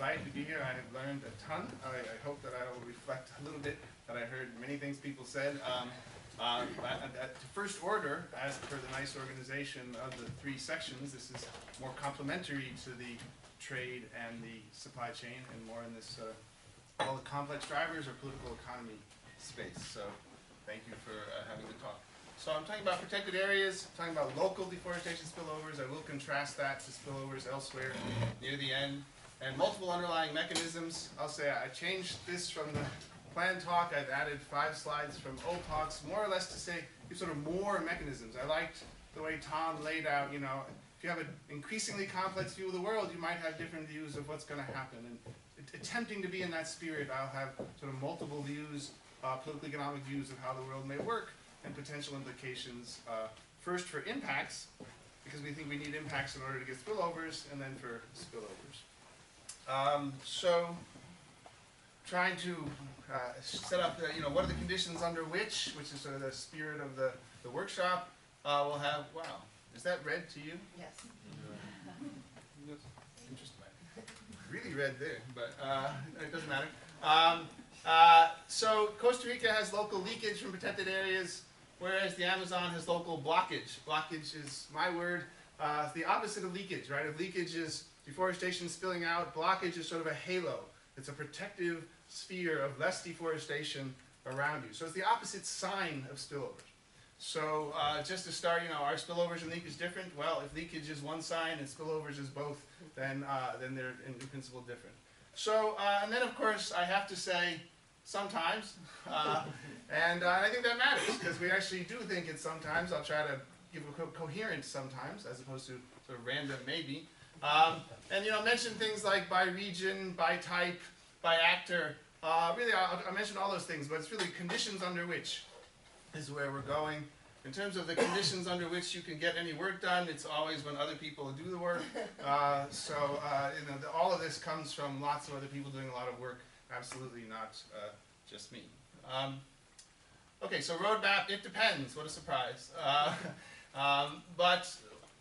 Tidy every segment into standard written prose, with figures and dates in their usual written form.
delight to be here. I have learned a ton. I hope that I will reflect a little bit that I heard many things people said. At first order, as per the nice organization of the three sections, this is more complementary to the trade and the supply chain, and more in this all the complex drivers or political economy space. So thank you for having the talk. So I'm talking about protected areas, I'm talking about local deforestation spillovers. I will contrast that to spillovers elsewhere near the end. And multiple underlying mechanisms. I'll say I changed this from the planned talk. I've added 5 slides from old talks, more or less to say sort of more mechanisms. I liked the way Tom laid out, you know, if you have an increasingly complex view of the world, you might have different views of what's going to happen. And attempting to be in that spirit, I'll have sort of multiple views, political economic views of how the world may work, and potential implications, first for impacts, because we think we need impacts in order to get spillovers, and then for spillovers. So trying to set up, you know, what are the conditions under which is sort of the spirit of the workshop. We'll have, wow, is that red to you? Yes. Interesting. Really red there, but it doesn't matter. So Costa Rica has local leakage from protected areas, whereas the Amazon has local blockage. Blockage is my word. It's the opposite of leakage, right? If leakage is deforestation spilling out, blockage is sort of a halo. It's a protective sphere of less deforestation around you. So it's the opposite sign of spillovers. So just to start, you know, are spillovers and leakage different? Well, if leakage is one sign and spillovers is both, then they're in principle different. So, and then of course I have to say, sometimes, and I think that matters, because we actually do think it sometimes. I'll try to give a coherence sometimes, as opposed to sort of random maybe. And you know, mention things like by region, by type, by actor. Really, I'll mention all those things, but it's really conditions under which is where we're going. In terms of the conditions under which you can get any work done, it's always when other people do the work. You know, all of this comes from lots of other people doing a lot of work. Absolutely not just me. Okay, so roadmap, it depends. What a surprise. But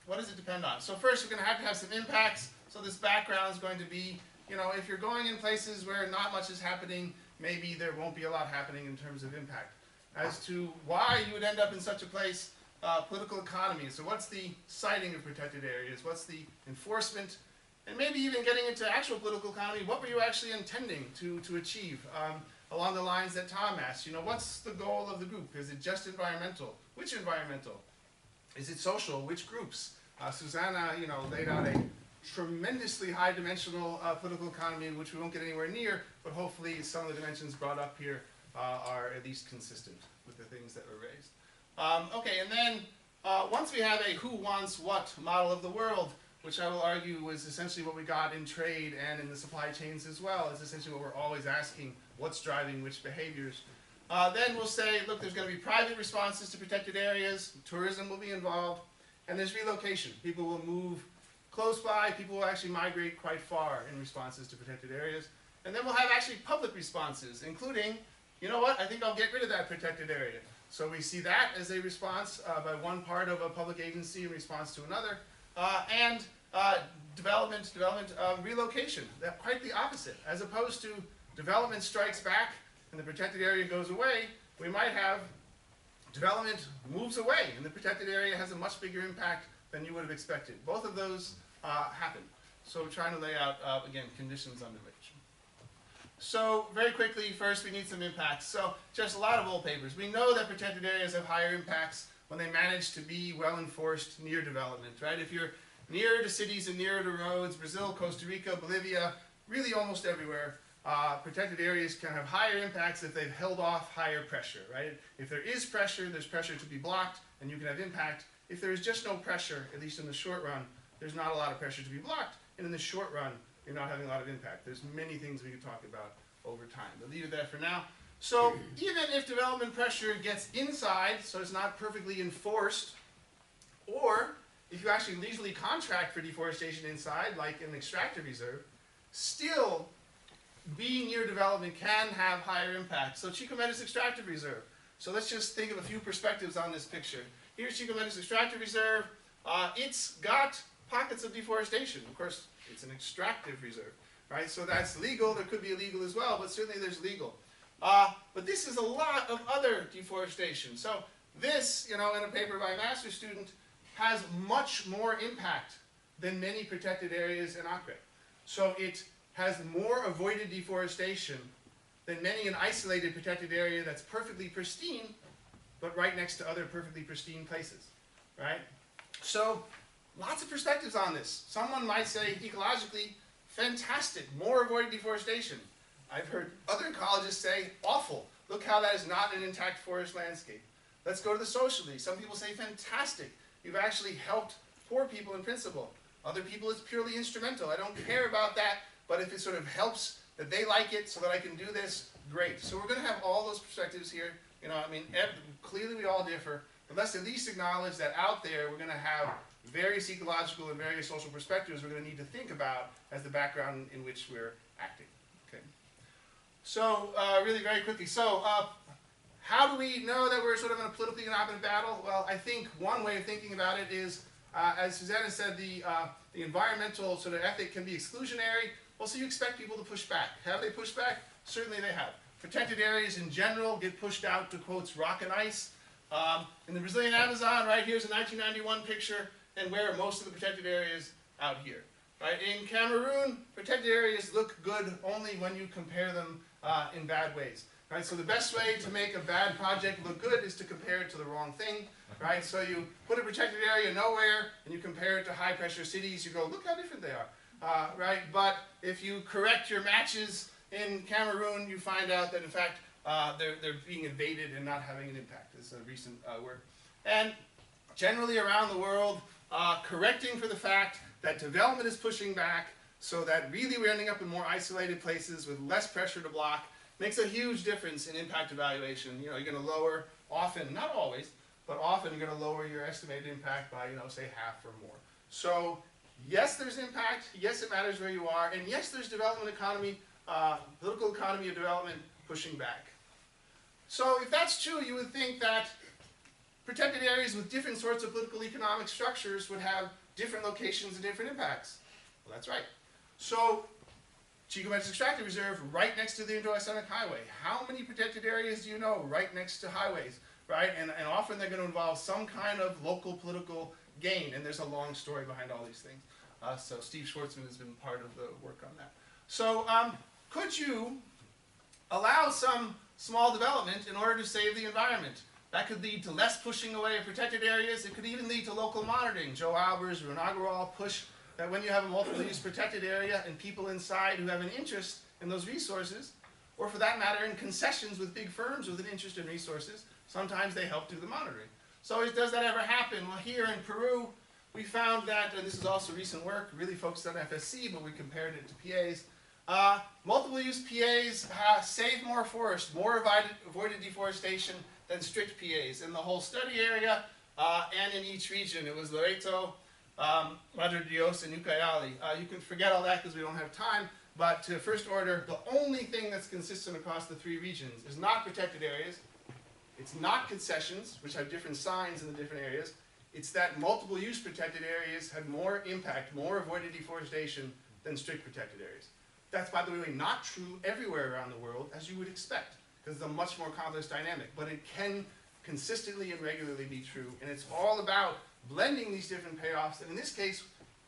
what does it depend on? So first, you're going to have some impacts. So this background is going to be, you know, if you're going in places where not much is happening, maybe there won't be a lot happening in terms of impact. As to why you would end up in such a place, political economy. So what's the siting of protected areas? What's the enforcement? And maybe even getting into actual political economy, what were you actually intending to achieve? Along the lines that Tom asked, you know, what's the goal of the group? Is it just environmental? Which environmental? Is it social? Which groups? Susanna, you know, laid out a tremendously high-dimensional political economy, which we won't get anywhere near, but hopefully some of the dimensions brought up here are at least consistent with the things that were raised. Okay, and then once we have a who wants what model of the world, which I will argue was essentially what we got in trade and in the supply chains as well, is essentially what we're always asking, what's driving which behaviors. Then we'll say, look, there's going to be private responses to protected areas, tourism will be involved, and there's relocation. People will move close by, people will actually migrate quite far in responses to protected areas. And then we'll have actually public responses, including, you know what, I think I'll get rid of that protected area. So we see that as a response by one part of a public agency in response to another. And development, relocation, quite the opposite. As opposed to development strikes back and the protected area goes away, we might have development moves away and the protected area has a much bigger impact than you would have expected. Both of those happen. So we're trying to lay out, again, conditions under which. So very quickly, first we need some impacts. So just a lot of old papers. We know that protected areas have higher impacts when they manage to be well enforced near development, right? If you're nearer to cities and nearer to roads, Brazil, Costa Rica, Bolivia, really almost everywhere, protected areas can have higher impacts if they've held off higher pressure, right? If there is pressure, there's pressure to be blocked, and you can have impact. If there is just no pressure, at least in the short run, there's not a lot of pressure to be blocked, and in the short run, you're not having a lot of impact. There's many things we could talk about over time. But leave it there for now. So even if development pressure gets inside, so it's not perfectly enforced, or if you actually leisurely contract for deforestation inside, like an extractive reserve, still being near development can have higher impact. So Chico Mendes Extractive Reserve. So let's just think of a few perspectives on this picture. Here's Chico Mendes Extractive Reserve. It's got pockets of deforestation. Of course, it's an extractive reserve. right? So that's legal. There could be illegal as well, but certainly there's legal. But this is a lot of other deforestation. So this, in a paper by a master's student, has much more impact than many protected areas in Acre. So it has more avoided deforestation than many an isolated protected area that's perfectly pristine, but right next to other perfectly pristine places, right? So lots of perspectives on this. Someone might say ecologically, fantastic, more avoided deforestation. I've heard other ecologists say, awful, look how that is not an intact forest landscape. Let's go to the socially. Some people say, fantastic, you've actually helped poor people in principle. Other people, it's purely instrumental. I don't care about that, but if it sort of helps that they like it so that I can do this, great. So we're going to have all those perspectives here. Clearly we all differ, but let's at least acknowledge that out there we're going to have various ecological and various social perspectives we're going to need to think about as the background in which we're acting. Okay. So really very quickly, so how do we know that we're sort of in a politically economic battle? Well, I think one way of thinking about it is, as Susanna said, the environmental sort of ethic can be exclusionary. Well, so you expect people to push back. Have they pushed back? Certainly they have. Protected areas in general get pushed out to, quotes, rock and ice. In the Brazilian Amazon, right, here's a 1991 picture, and where are most of the protected areas? Out here. Right? In Cameroon, protected areas look good only when you compare them in bad ways. Right? So the best way to make a bad project look good is to compare it to the wrong thing. Right? So you put a protected area nowhere, and you compare it to high-pressure cities, you go, look how different they are. Right? But if you correct your matches in Cameroon, you find out that, in fact, they're being invaded and not having an impact. This is a recent work. And generally around the world, correcting for the fact that development is pushing back so that really we're ending up in more isolated places with less pressure to block makes a huge difference in impact evaluation. You're going to lower, often, not always, but often you're going to lower your estimated impact by, say half or more. So yes, there's impact. Yes, it matters where you are. And yes, there's development economy, political economy of development pushing back. So if that's true, you would think that protected areas with different sorts of political economic structures would have different locations and different impacts. Well, that's right. So Chico Mendes Extractive Reserve right next to the Indo-Oceanic Highway. How many protected areas do you know right next to highways? Right? And often they're going to involve some kind of local political gain, and there's a long story behind all these things. So Steve Schwartzman has been part of the work on that. So could you allow some small development in order to save the environment? That could lead to less pushing away of protected areas. It could even lead to local monitoring. Joe Albers, Runagrawal push that when you have a multiple use protected area and people inside who have an interest in those resources, or for that matter in concessions with big firms with an interest in resources, sometimes they help do the monitoring. So does that ever happen? Well, here in Peru, we found that, and this is also recent work, really focused on FSC, but we compared it to PAs. Multiple use PAs save more forest, more avoided deforestation than strict PAs in the whole study area and in each region. It was Loreto, Madre Dios, and Ucayali. You can forget all that because we don't have time, but to first order, the only thing that's consistent across the three regions is not protected areas, it's not concessions, which have different signs in the different areas, it's that multiple use protected areas had more impact, more avoided deforestation than strict protected areas. That's, by the way, not true everywhere around the world, as you would expect, because it's a much more complex dynamic, but it can consistently and regularly be true, and it's all about blending these different payoffs, and in this case,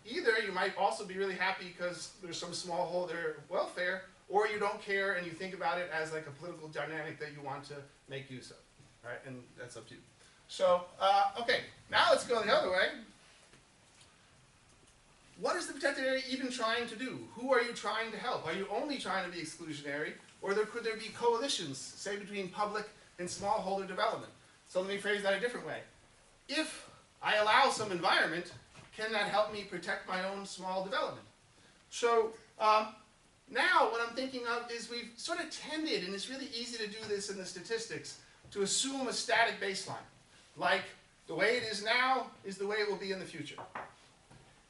either you might also be really happy because there's some smallholder welfare, or you don't care and you think about it as like a political dynamic that you want to make use of, right? And that's up to you. So, okay, now let's go the other way. What is the protected area even trying to do? Who are you trying to help? Are you only trying to be exclusionary, or could there be coalitions, say between public and smallholder development? So let me phrase that a different way. If I allow some environment, can that help me protect my own small development? So now what I'm thinking of is we've sort of tended, and it's really easy to do this in the statistics, to assume a static baseline. Like the way it is now is the way it will be in the future.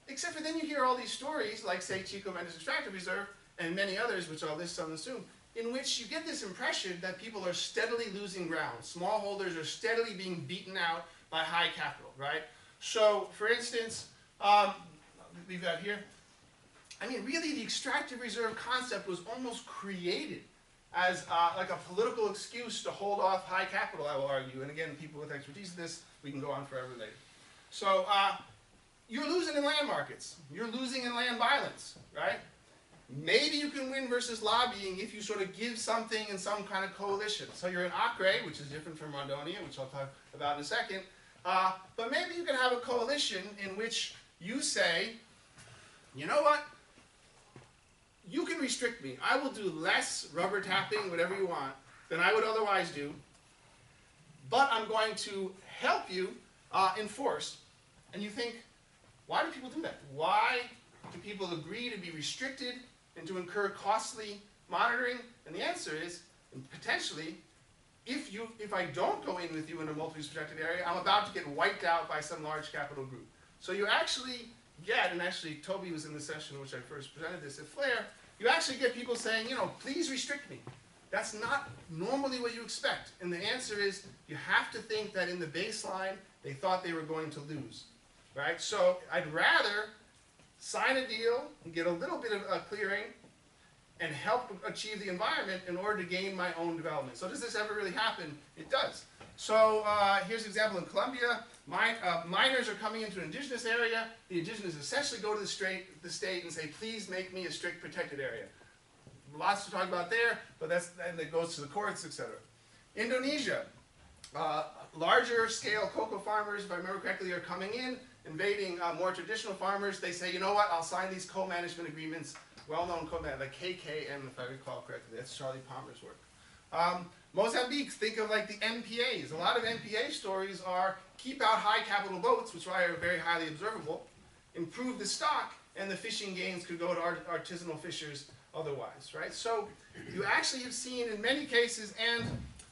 Except for then you hear all these stories, like say Chico Mendes Extractive Reserve, and many others, which I'll list some and soon, in which you get this impression that people are steadily losing ground. Smallholders are steadily being beaten out by high capital, right? So, for instance, we've got here, I mean, really, the extractive reserve concept was almost created as like a political excuse to hold off high capital, I will argue. And again, people with expertise in this, we can go on forever later. So you're losing in land markets. You're losing in land violence, right? Maybe you can win versus lobbying if you sort of give something in some kind of coalition. So you're in Acre, which is different from Rondônia, which I'll talk about in a second. But maybe you can have a coalition in which you say, you know what? You can restrict me. I will do less rubber tapping, whatever you want, than I would otherwise do. But I'm going to help you enforce. And you think, why do people do that? Why do people agree to be restricted and to incur costly monitoring? And the answer is, potentially, if I don't go in with you in a multi-use protected area, I'm about to get wiped out by some large capital group. So you actually get, and actually Toby was in the session in which I first presented this at Flair, you actually get people saying, you know, please restrict me. That's not normally what you expect. And the answer is, you have to think that in the baseline, they thought they were going to lose, right? So I'd rather sign a deal and get a little bit of clearing and help achieve the environment in order to gain my own development. So does this ever really happen? It does. So here's an example in Colombia. Miners are coming into an indigenous area. The indigenous essentially go to the state and say, please make me a strict protected area. Lots to talk about there, but and it goes to the courts, etc. Indonesia, larger scale cocoa farmers, if I remember correctly, are coming in, invading more traditional farmers. They say, you know what, I'll sign these co-management agreements, well-known co-management, like KKM, if I recall correctly. That's Charlie Palmer's work. Mozambique, think of like the MPAs. A lot of MPA stories are keep out high capital boats, which are very highly observable, improve the stock, and the fishing gains could go to artisanal fishers otherwise, right? So you actually have seen in many cases, and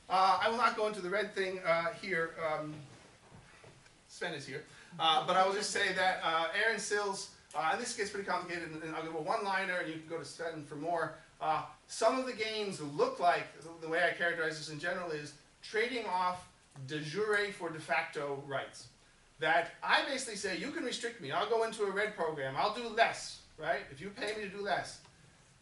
I will not go into the red thing here. Sven is here. But I will just say that Aaron Sills, and this gets pretty complicated, and I'll give a one-liner, and you can go to Sven for more. Some of the gains look like, the way I characterize this in general is trading off de jure for de facto rights. That I basically say, you can restrict me, I'll go into a red program, I'll do less, right? If you pay me to do less.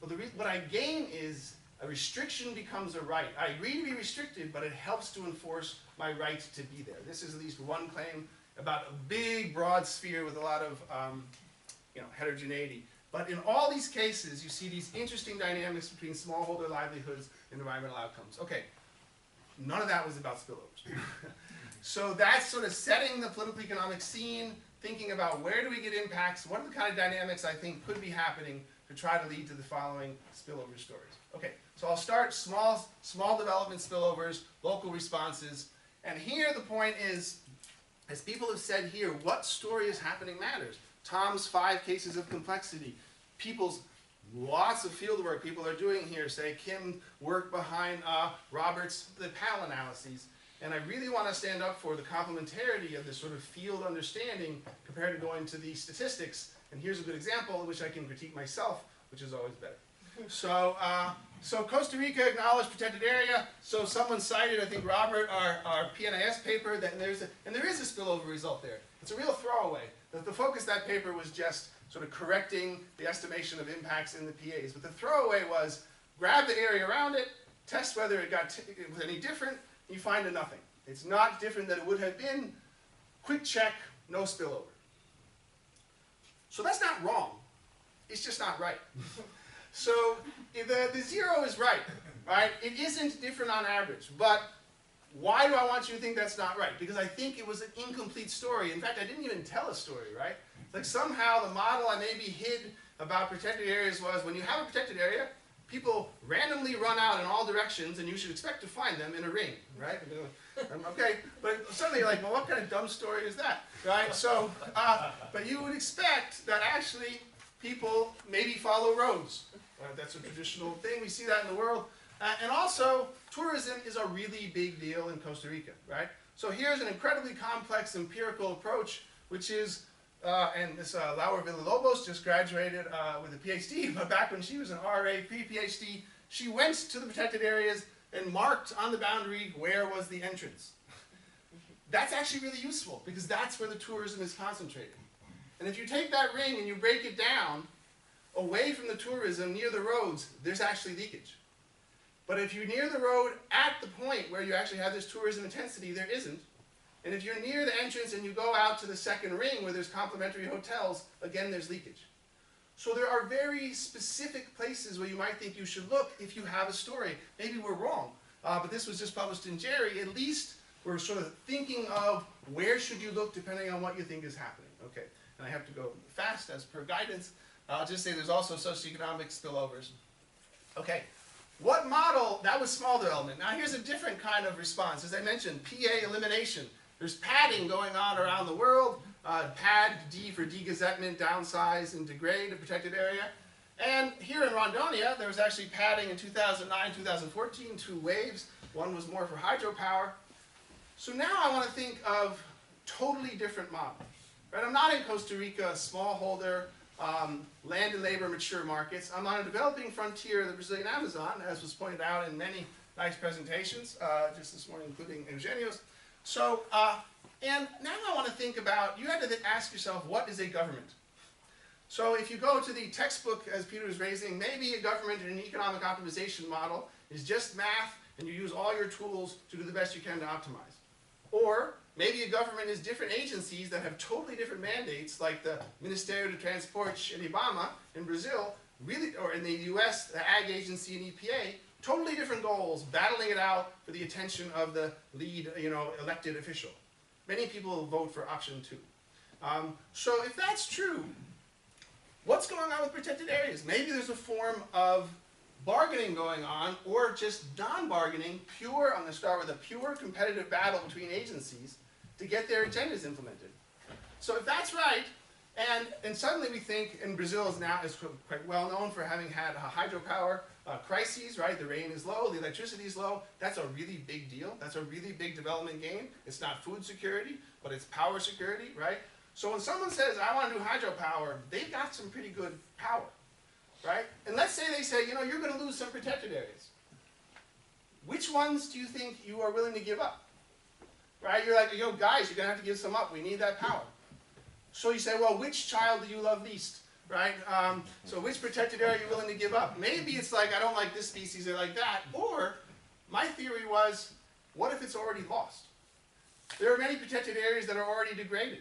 But what I gain is a restriction becomes a right. I agree to be restricted, but it helps to enforce my right to be there. This is at least one claim about a big, broad sphere with a lot of heterogeneity. But in all these cases, you see these interesting dynamics between smallholder livelihoods and environmental outcomes. Okay, none of that was about spillovers. So that's sort of setting the political economic scene, thinking about where do we get impacts, what are the kind of dynamics I think could be happening to try to lead to the following spillover stories. Okay, so I'll start small development spillovers, local responses, and here the point is, as people have said here, what story is happening matters. Tom's 5 cases of complexity, people's lots of field work people are doing here, say Kim worked behind Robert's the PAL analyses, and I really want to stand up for the complementarity of this sort of field understanding compared to going to the statistics, and here's a good example in which I can critique myself, which is always better. So Costa Rica acknowledged protected area. So someone cited, I think Robert, our PNIS paper, that there is a spillover result there. It's a real throwaway. The focus of that paper was just sort of correcting the estimation of impacts in the PAs. But the throwaway was grab the area around it, test whether it was any different, and you find nothing. It's not different than it would have been. Quick check, no spillover. So that's not wrong. It's just not right. So the 0 is right? It isn't different on average, but why do I want you to think that's not right? Because I think it was an incomplete story. In fact, I didn't even tell a story, right? It's like somehow the model I maybe hid about protected areas was when you have a protected area, people randomly run out in all directions and you should expect to find them in a ring, right? Okay, but suddenly you're like, well, what kind of dumb story is that, right? So, but you would expect that actually people maybe follow roads. That's a traditional thing. We see that in the world. And also, tourism is a really big deal in Costa Rica, right? So here's an incredibly complex empirical approach, which is, and this Laura Villalobos just graduated with a PhD, but back when she was an RA pre-PhD, she went to the protected areas and marked on the boundary where was the entrance. That's actually really useful, because that's where the tourism is concentrated. And if you take that ring and you break it down away from the tourism, near the roads, there's actually leakage. But if you're near the road at the point where you actually have this tourism intensity, there isn't. And if you're near the entrance and you go out to the second ring where there's complimentary hotels, again, there's leakage. So there are very specific places where you might think you should look if you have a story. Maybe we're wrong, but this was just published in Jerry. At least we're sort of thinking of where should you look depending on what you think is happening. Okay, and I have to go fast as per guidance. I'll just say there's also socioeconomic spillovers. Okay, what model? That was small development. Now here's a different kind of response. As I mentioned, PA elimination. There's padding going on around the world. PAD, D for degazettement, downsize, and degrade a protected area. And here in Rondonia, there was actually padding in 2009, 2014, 2 waves. One was more for hydropower. So now I want to think of totally different models. Right? I'm not in Costa Rica, smallholder, land and labor mature markets. I'm on a developing frontier of the Brazilian Amazon, as was pointed out in many nice presentations, just this morning, including Eugenio's. So, and now I want to think about, you had to ask yourself, what is a government? So if you go to the textbook, as Peter was raising, maybe a government in an economic optimization model is just math, and you use all your tools to do the best you can to optimize. Or maybe a government is different agencies that have totally different mandates, like the Ministério de Transporte and IBAMA in Brazil, really, or in the US, the Ag Agency and EPA, totally different goals, battling it out for the attention of the lead, elected official. Many people vote for option 2. So if that's true, what's going on with protected areas? Maybe there's a form of bargaining going on, or just non-bargaining, pure, I'm going to start with a pure competitive battle between agencies to get their agendas implemented. So if that's right, and suddenly we think, and Brazil is quite well known for having had a hydropower crises, right? The rain is low, the electricity is low. That's a really big deal. That's a really big development gain. It's not food security, but it's power security, right? So when someone says, I want to do hydropower, they've got some pretty good power, right? And let's say they say, you're going to lose some protected areas. Which ones do you think you are willing to give up? Right? You're like, guys, you're going to have to give some up. We need that power. So you say, well, which child do you love least? Right? So which protected area are you willing to give up? Maybe it's like, I don't like this species or like that. Or my theory was, what if it's already lost? There are many protected areas that are already degraded.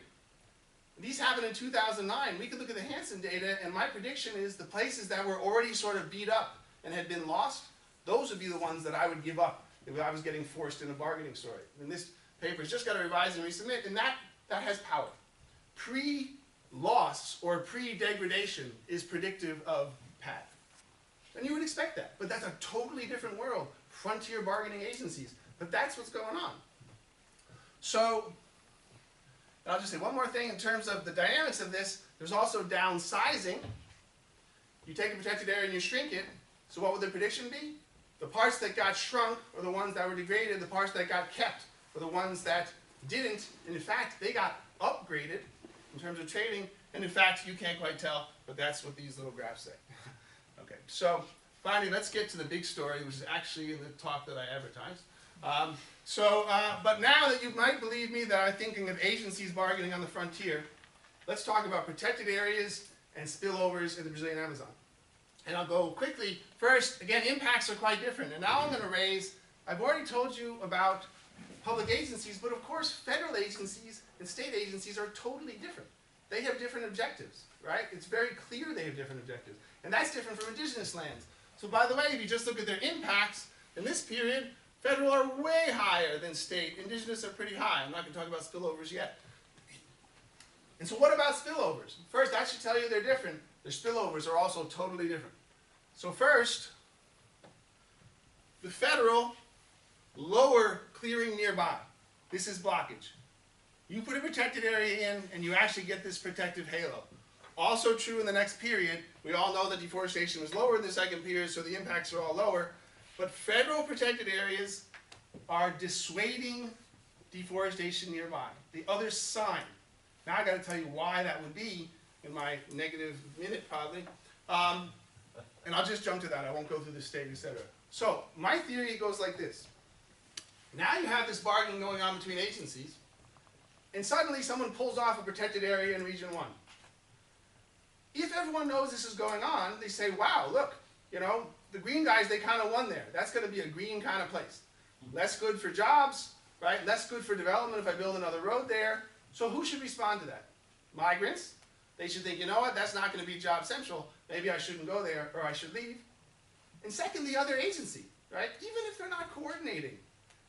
These happened in 2009. We could look at the Hansen data, and my prediction is the places that were already sort of beat up and had been lost, those would be the ones that I would give up if I was getting forced in a bargaining story. And this paper's just got to revise and resubmit, and that has power. Pre-loss or pre-degradation is predictive of PAD. And you would expect that, but that's a totally different world. Frontier bargaining agencies, but that's what's going on. So, I'll just say one more thing in terms of the dynamics of this. There's also downsizing. You take a protected area and you shrink it, so what would the prediction be? The parts that got shrunk are the ones that were degraded, the parts that got kept are the ones that didn't, and in fact, they got upgraded in terms of trading, and in fact, you can't quite tell, but that's what these little graphs say. Okay, so finally, let's get to the big story, which is actually in the talk that I advertised. But now that you might believe me that I'm thinking of agencies bargaining on the frontier, let's talk about protected areas and spillovers in the Brazilian Amazon. And I'll go quickly. First, again, impacts are quite different. And now I'm going to raise, I've already told you about public agencies, but of course federal agencies and state agencies are totally different. They have different objectives, right? It's very clear they have different objectives. And that's different from indigenous lands. So by the way, if you just look at their impacts, in this period, federal are way higher than state. Indigenous are pretty high. I'm not going to talk about spillovers yet. And so what about spillovers? First, I should tell you they're different. Their spillovers are also totally different. So first, the federal lower clearing nearby. This is blockage. You put a protected area in, and you actually get this protective halo. Also true in the next period. We all know that deforestation was lower in the second period, so the impacts are all lower. But federal protected areas are dissuading deforestation nearby. The other sign. Now I got to tell you why that would be in my negative minute probably. And I'll just jump to that. I won't go through the state, etc. So my theory goes like this. Now you have this bargaining going on between agencies, and suddenly someone pulls off a protected area in Region 1. If everyone knows this is going on, they say, wow, look, you know, the green guys, they kind of won there. That's going to be a green kind of place. Less good for jobs, right? Less good for development if I build another road there. So who should respond to that? Migrants. They should think, you know what, that's not going to be job central. Maybe I shouldn't go there, or I should leave. And second, the other agency, right? Even if they're not coordinating,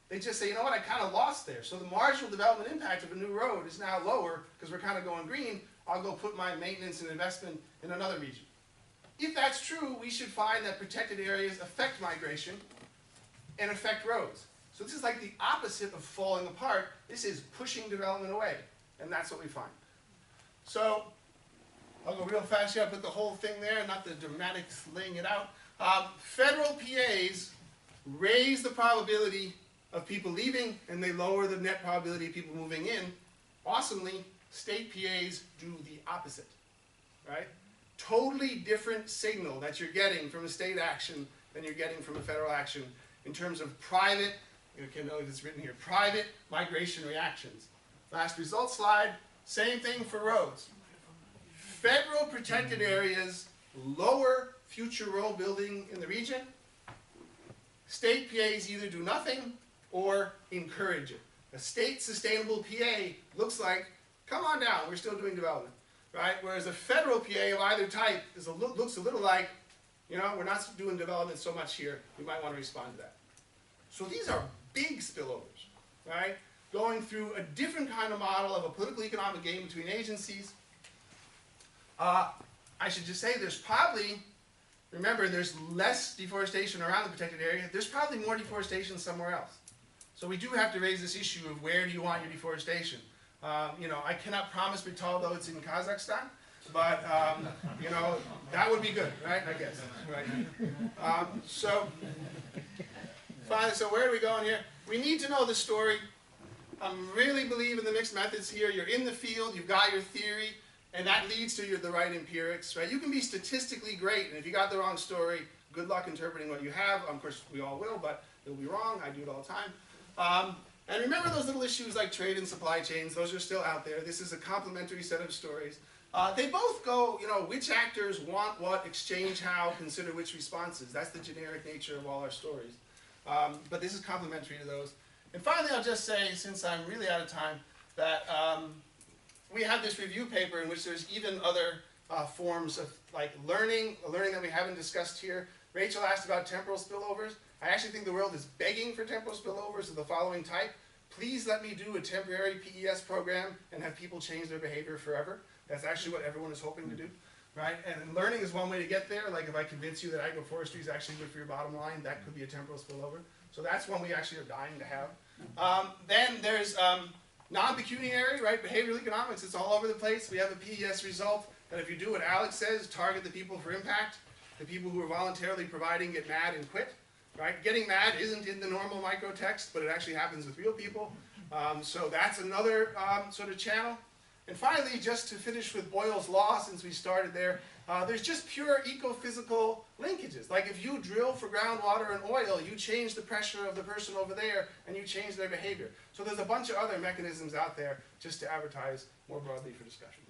they just say, you know what, I kind of lost there. So the marginal development impact of a new road is now lower because we're kind of going green. I'll go put my maintenance and investment in another region. If that's true, we should find that protected areas affect migration and affect roads. So this is like the opposite of falling apart. This is pushing development away, and that's what we find. So I'll go real fast here. I'll put the whole thing there, not the dramatic laying it out. Federal PAs raise the probability of people leaving, and they lower the net probability of people moving in. Awesomely, state PAs do the opposite, right? Totally different signal that you're getting from a state action than you're getting from a federal action in terms of private, you can know it's written here, private migration reactions. Last result slide, same thing for roads. Federal protected areas lower future road building in the region. State PAs either do nothing or encourage it. A state sustainable PA looks like, come on down, we're still doing development, right? Whereas a federal PA of either type looks a little like, you know, we're not doing development so much here, we might want to respond to that. So these are big spillovers, right? Going through a different kind of model of a political economic game between agencies. I should just say there's probably, remember there's less deforestation around the protected area, there's probably more deforestation somewhere else. So we do have to raise this issue of where do you want your deforestation. You know, I cannot promise Vital it's in Kazakhstan, but you know, that would be good, right? I guess, right? So finally, so where are we going here? We need to know the story. I really believe in the mixed methods here. You're in the field, you've got your theory, and that leads to the right empirics, right? You can be statistically great, and if you got the wrong story, good luck interpreting what you have. Of course, we all will, but it'll be wrong. I do it all the time. And remember those little issues like trade and supply chains. Those are still out there. This is a complementary set of stories. They both go, you know, which actors want what, exchange how, consider which responses. That's the generic nature of all our stories. But this is complementary to those. And finally, I'll just say, since I'm really out of time, that we have this review paper in which there's even other forms of like learning that we haven't discussed here. Rachel asked about temporal spillovers. I actually think the world is begging for temporal spillovers of the following type. Please let me do a temporary PES program and have people change their behavior forever. That's actually what everyone is hoping to do, right? And learning is one way to get there. Like if I convince you that agroforestry is actually good for your bottom line, that could be a temporal spillover. So that's one we actually are dying to have. Then there's non-pecuniary, right? Behavioral economics, it's all over the place. We have a PES result that if you do what Alex says, target the people for impact, the people who are voluntarily providing get mad and quit. Right? Getting mad isn't in the normal microtext, but it actually happens with real people. So that's another sort of channel. And finally, just to finish with Boyle's law, since we started there, there's just pure ecophysical linkages. Like if you drill for groundwater and oil, you change the pressure of the person over there, and you change their behavior. So there's a bunch of other mechanisms out there just to advertise more broadly for discussion.